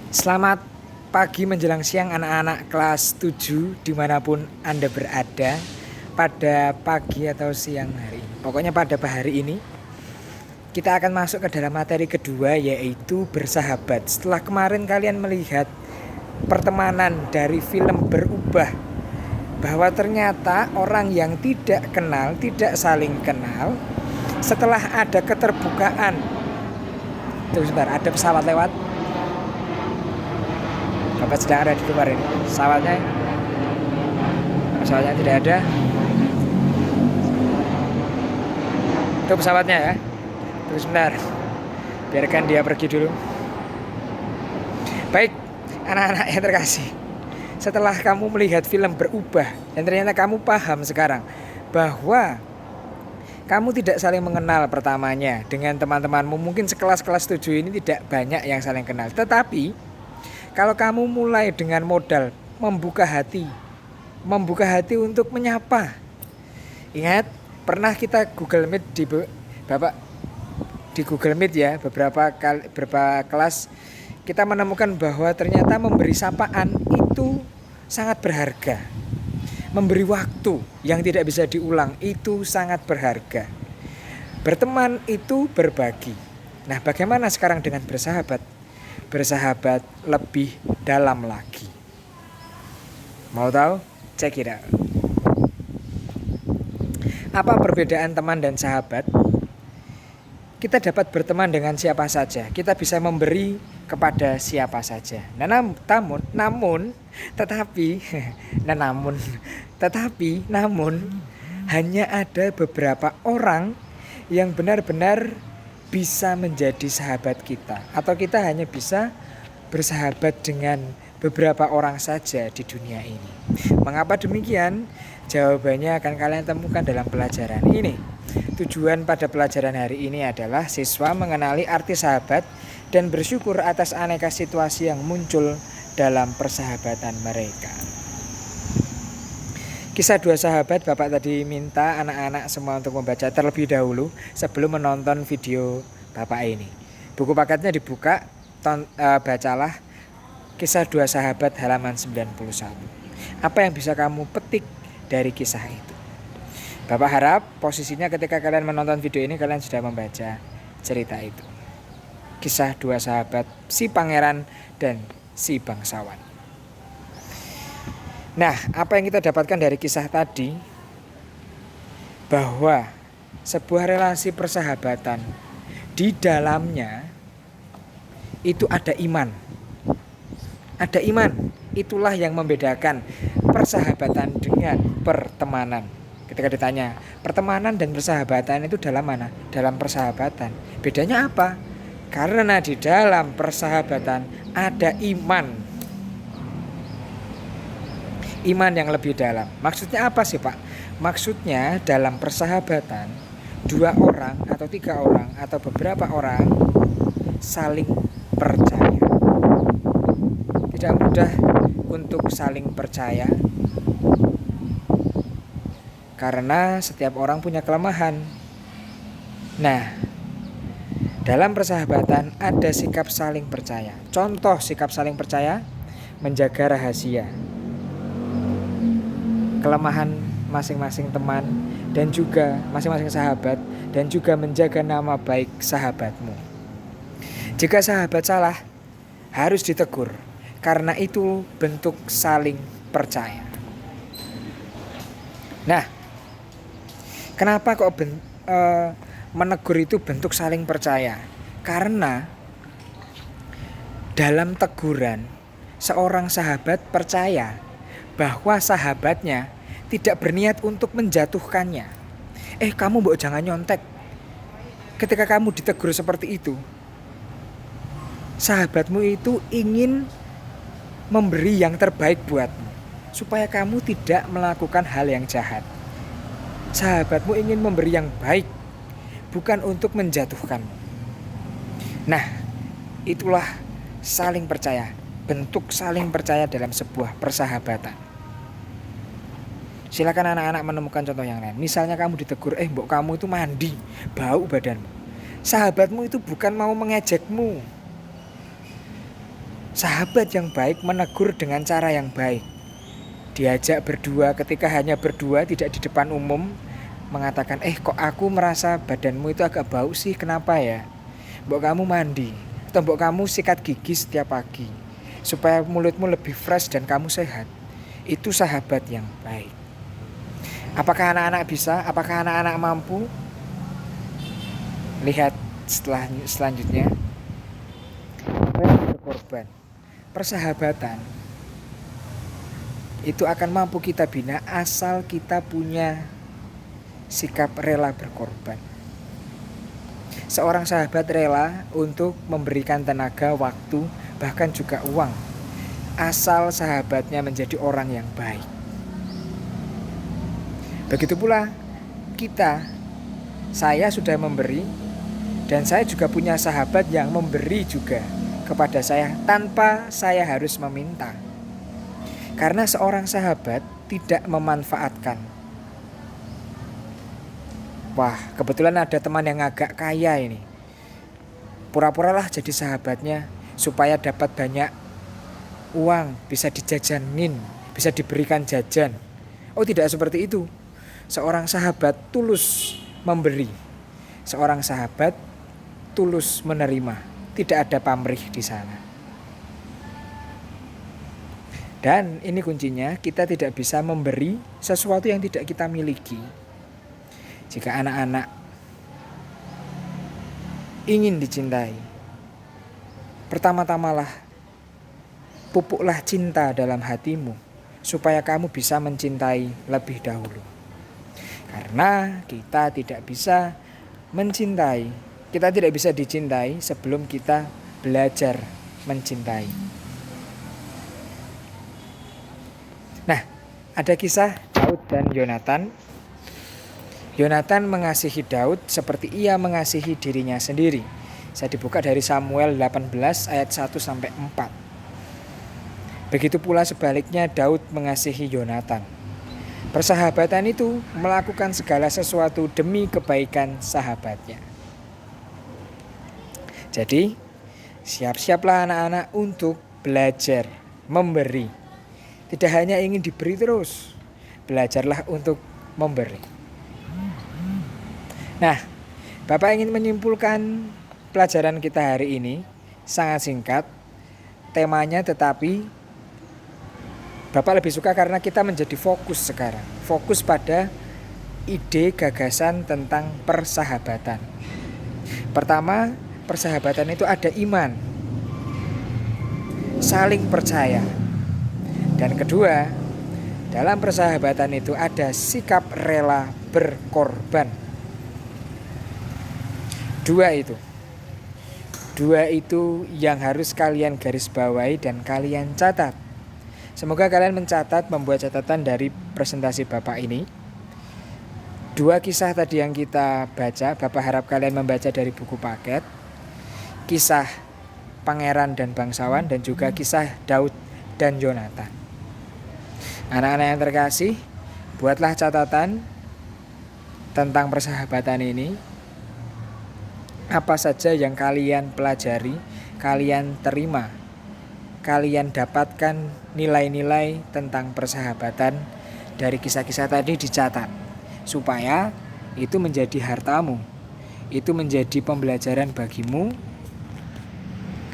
Selamat pagi menjelang siang anak-anak kelas 7 dimanapun Anda berada pada pagi atau siang hari ini. Pokoknya pada hari ini kita akan masuk ke dalam materi kedua, yaitu bersahabat. Setelah kemarin kalian melihat pertemanan dari film Berubah, bahwa ternyata orang yang tidak kenal, tidak saling kenal, setelah ada keterbukaan. Tunggu sebentar, ada pesawat lewat. Bapak sedang ada di luar ini. Pesawatnya tidak ada. Itu pesawatnya ya. Tunggu sebentar, biarkan dia pergi dulu. Baik, anak-anak yang terkasih, setelah kamu melihat film Berubah dan ternyata kamu paham sekarang bahwa kamu tidak saling mengenal pertamanya dengan teman-temanmu. Mungkin sekelas-kelas 7 ini tidak banyak yang saling kenal. Tetapi kalau kamu mulai dengan modal membuka hati untuk menyapa. Ingat, pernah kita Google Meet di Google Meet ya, beberapa kelas kita menemukan bahwa ternyata memberi sapaan itu sangat berharga. Memberi waktu yang tidak bisa diulang itu sangat berharga. Berteman itu berbagi. Nah, bagaimana sekarang dengan bersahabat? Bersahabat lebih dalam lagi. Mau tahu? Check it out. Apa perbedaan teman dan sahabat? Kita dapat berteman dengan siapa saja. Kita bisa memberi kepada siapa saja. Namun hanya ada beberapa orang yang benar-benar bisa menjadi sahabat kita, atau kita hanya bisa bersahabat dengan beberapa orang saja di dunia ini. Mengapa demikian? Jawabannya akan kalian temukan dalam pelajaran ini. Tujuan pada pelajaran hari ini adalah siswa mengenali arti sahabat dan bersyukur atas aneka situasi yang muncul dalam persahabatan mereka. Kisah dua sahabat, Bapak tadi minta anak-anak semua untuk membaca terlebih dahulu sebelum menonton video Bapak ini. Buku paketnya dibuka, bacalah Kisah Dua Sahabat halaman 91. Apa yang bisa kamu petik dari kisah itu? Bapak harap posisinya ketika kalian menonton video ini kalian sudah membaca cerita itu. Kisah dua sahabat, si pangeran dan si bangsawan. Nah, apa yang kita dapatkan dari kisah tadi, bahwa sebuah relasi persahabatan di dalamnya itu ada iman. Ada iman, itulah yang membedakan persahabatan dengan pertemanan. Ketika ditanya, pertemanan dan persahabatan itu dalam mana? Dalam persahabatan. Bedanya apa? Karena di dalam persahabatan ada iman. Iman yang lebih dalam. Maksudnya apa sih Pak? Maksudnya dalam persahabatan 2 orang atau 3 orang atau beberapa orang saling percaya. Tidak mudah untuk saling percaya karena setiap orang punya kelemahan. Nah, dalam persahabatan ada sikap saling percaya. Contoh sikap saling percaya, menjaga rahasia, kelemahan masing-masing teman dan juga masing-masing sahabat, dan juga menjaga nama baik sahabatmu. Jika sahabat salah, harus ditegur, karena itu bentuk saling percaya. Nah, kenapa kok menegur itu bentuk saling percaya? Karena dalam teguran seorang sahabat percaya bahwa sahabatnya tidak berniat untuk menjatuhkannya. Kamu mbok jangan nyontek. Ketika kamu ditegur seperti itu, sahabatmu itu ingin memberi yang terbaik buatmu, supaya kamu tidak melakukan hal yang jahat. Sahabatmu ingin memberi yang baik, bukan untuk menjatuhkanmu. Nah, itulah saling percaya, bentuk saling percaya dalam sebuah persahabatan. Silakan anak-anak menemukan contoh yang lain. Misalnya kamu ditegur, mbok kamu itu mandi, bau badanmu. Sahabatmu itu bukan mau mengejekmu. Sahabat yang baik menegur dengan cara yang baik. Diajak berdua, ketika hanya berdua tidak di depan umum, mengatakan, kok aku merasa badanmu itu agak bau sih, kenapa ya? Mbok kamu mandi, atau mbok kamu sikat gigi setiap pagi, supaya mulutmu lebih fresh dan kamu sehat. Itu sahabat yang baik. Apakah anak-anak bisa? Apakah anak-anak mampu? Lihat selanjutnya. Rela berkorban. Persahabatan itu akan mampu kita bina asal kita punya sikap rela berkorban. Seorang sahabat rela untuk memberikan tenaga, waktu, bahkan juga uang, asal sahabatnya menjadi orang yang baik. Begitu pula kita, saya sudah memberi, dan saya juga punya sahabat yang memberi juga kepada saya tanpa saya harus meminta. Karena seorang sahabat tidak memanfaatkan. Wah, kebetulan ada teman yang agak kaya ini. Pura-puralah jadi sahabatnya supaya dapat banyak uang, bisa dijajanin, bisa diberikan jajan. Oh, tidak seperti itu. Seorang sahabat tulus memberi. Seorang sahabat tulus menerima. Tidak ada pamrih di sana. Dan ini kuncinya, kita tidak bisa memberi sesuatu yang tidak kita miliki. Jika anak-anak ingin dicintai, pertama-tamalah pupuklah cinta dalam hatimu, supaya kamu bisa mencintai lebih dahulu. Karena kita tidak bisa mencintai, kita tidak bisa dicintai sebelum kita belajar mencintai. Nah, ada kisah Daud dan Yonatan. Yonatan mengasihi Daud seperti ia mengasihi dirinya sendiri. Saya dibuka dari Samuel 18 ayat 1-4. Begitu pula sebaliknya Daud mengasihi Yonatan. Persahabatan itu melakukan segala sesuatu demi kebaikan sahabatnya. Jadi, siap-siaplah anak-anak untuk belajar memberi. Tidak hanya ingin diberi terus, belajarlah untuk memberi. Nah, Bapak ingin menyimpulkan pelajaran kita hari ini sangat singkat temanya, tetapi Bapak lebih suka karena kita menjadi fokus sekarang. Fokus pada ide gagasan tentang persahabatan. Pertama, persahabatan itu ada iman, saling percaya. Dan kedua, dalam persahabatan itu ada sikap rela berkorban. Dua itu yang harus kalian garis bawahi dan kalian catat. Semoga kalian mencatat, membuat catatan dari presentasi Bapak ini. Dua kisah tadi yang kita baca, Bapak harap kalian membaca dari buku paket. Kisah pangeran dan bangsawan dan juga kisah Daud dan Yonatan. Anak-anak yang terkasih, buatlah catatan tentang persahabatan ini. Apa saja yang kalian pelajari, kalian terima, kalian dapatkan nilai-nilai tentang persahabatan dari kisah-kisah tadi dicatat, supaya itu menjadi hartamu, itu menjadi pembelajaran bagimu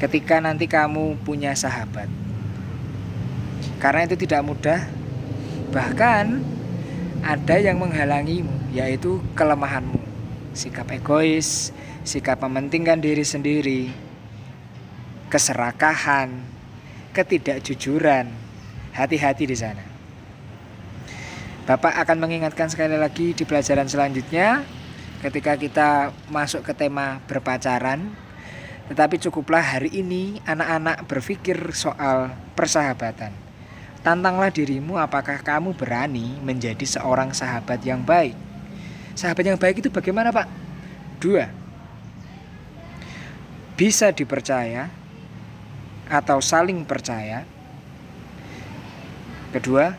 ketika nanti kamu punya sahabat. Karena itu tidak mudah, bahkan ada yang menghalangimu, yaitu kelemahanmu, sikap egois, sikap mementingkan diri sendiri, keserakahan, ketidakjujuran. Hati-hati di sana. Bapak akan mengingatkan sekali lagi di pelajaran selanjutnya ketika kita masuk ke tema berpacaran. Tetapi cukuplah hari ini anak-anak berpikir soal persahabatan. Tantanglah dirimu, apakah kamu berani menjadi seorang sahabat yang baik. Sahabat yang baik itu bagaimana, Pak? Dua, bisa dipercaya atau saling percaya. Kedua,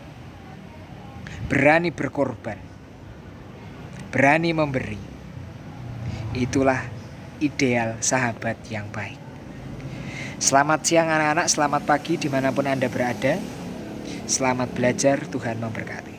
berani berkorban, berani memberi. Itulah ideal sahabat yang baik. Selamat siang anak-anak, selamat pagi dimanapun Anda berada. Selamat belajar, Tuhan memberkati.